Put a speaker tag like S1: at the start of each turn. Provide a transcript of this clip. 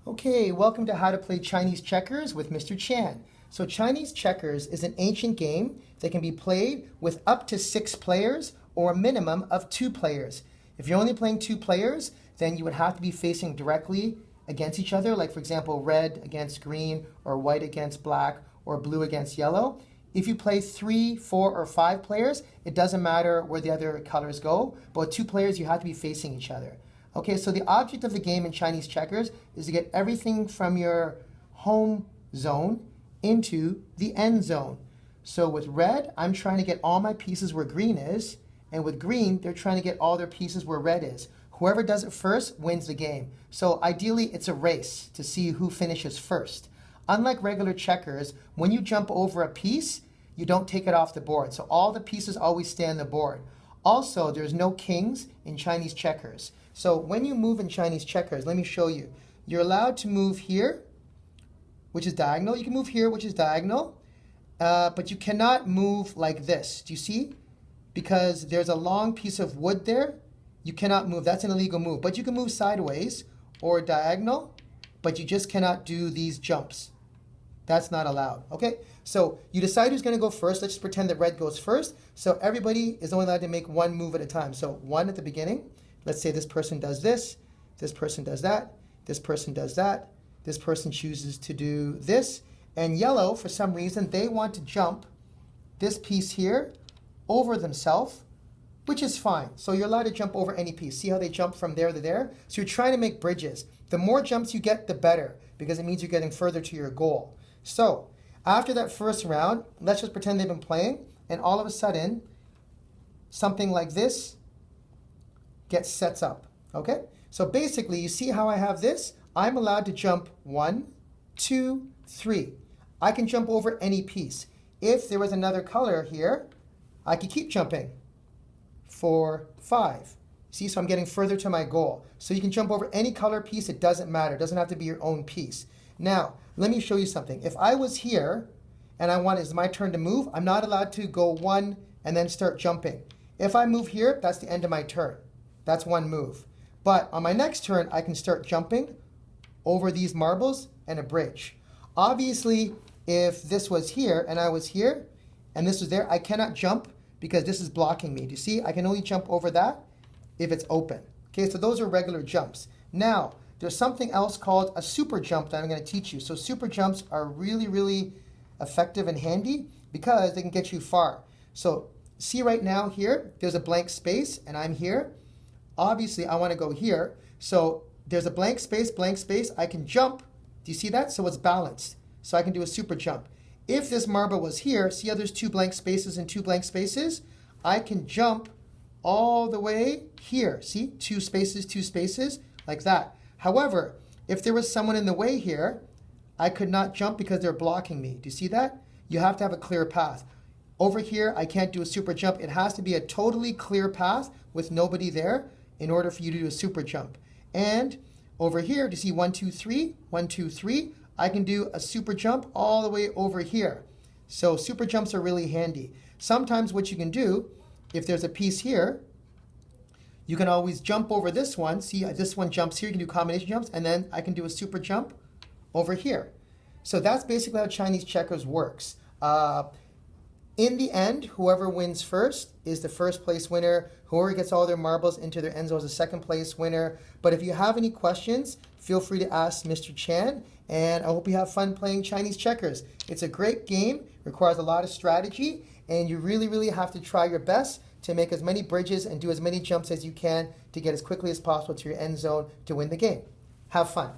S1: Okay, welcome to How to Play Chinese Checkers with Mr. Chan. So Chinese checkers is an ancient game that can be played with up to 6 players or a minimum of 2 players. If you're only playing 2 players, then you would have to be facing directly against each other, like for example, red against green or white against black or blue against yellow. If you play 3, 4, or 5 players, it doesn't matter where the other colors go, but with 2 players, you have to be facing each other. Okay, so the object of the game in Chinese checkers is to get everything from your home zone into the end zone. So with red, I'm trying to get all my pieces where green is, and with green, they're trying to get all their pieces where red is. Whoever does it first wins the game. So ideally, it's a race to see who finishes first. Unlike regular checkers, when you jump over a piece, you don't take it off the board. So all the pieces always stay on the board. Also, there's no kings in Chinese checkers. So when you move in Chinese checkers, let me show you. You're allowed to move here, which is diagonal. You can move here, which is diagonal, but you cannot move like this. Do you see? Because there's a long piece of wood there. You cannot move. That's an illegal move. But you can move sideways or diagonal, but you just cannot do these jumps. That's not allowed, okay? So you decide who's gonna go first. Let's just pretend that red goes first. So everybody is only allowed to make one move at a time. So 1 at the beginning. Let's say this person does this person does that, this person does that, this person chooses to do this, and yellow, for some reason, they want to jump this piece here over themselves, which is fine. So you're allowed to jump over any piece. See how they jump from there to there? So you're trying to make bridges. The more jumps you get, the better, because it means you're getting further to your goal. So after that first round, let's just pretend they've been playing, and all of a sudden, something like this sets up, okay? So basically, you see how I have this? I'm allowed to jump 1, 2, 3. I can jump over any piece. If there was another color here, I could keep jumping. 4, 5. See, so I'm getting further to my goal. So you can jump over any color piece, it doesn't matter. It doesn't have to be your own piece. Now, let me show you something. If I was here and it's my turn to move, I'm not allowed to go 1 and then start jumping. If I move here, that's the end of my turn. That's 1 move. But on my next turn, I can start jumping over these marbles and a bridge. Obviously, if this was here and I was here and this was there, I cannot jump because this is blocking me. Do you see? I can only jump over that if it's open. Okay, so those are regular jumps. Now, there's something else called a super jump that I'm going to teach you. So super jumps are really, really effective and handy because they can get you far. So see right now here, there's a blank space and I'm here. Obviously, I want to go here. So there's a blank space, I can jump. Do you see that? So it's balanced. So I can do a super jump. If this marble was here, see how there's 2 blank spaces and 2 blank spaces? I can jump all the way here. See, 2 spaces, like that. However, if there was someone in the way here, I could not jump because they're blocking me. Do you see that? You have to have a clear path. Over here, I can't do a super jump. It has to be a totally clear path with nobody there in order for you to do a super jump. And over here, do you see 1, 2, 3, 1, 2, 3? I can do a super jump all the way over here. So super jumps are really handy. Sometimes what you can do, if there's a piece here, you can always jump over this one. See, this one jumps here. You can do combination jumps, and then I can do a super jump over here. So that's basically how Chinese checkers works. In the end, whoever wins first is the first place winner. Whoever gets all their marbles into their end zone is the second place winner. But if you have any questions, feel free to ask Mr. Chan. And I hope you have fun playing Chinese checkers. It's a great game, requires a lot of strategy, and you really, really have to try your best to make as many bridges and do as many jumps as you can to get as quickly as possible to your end zone to win the game. Have fun.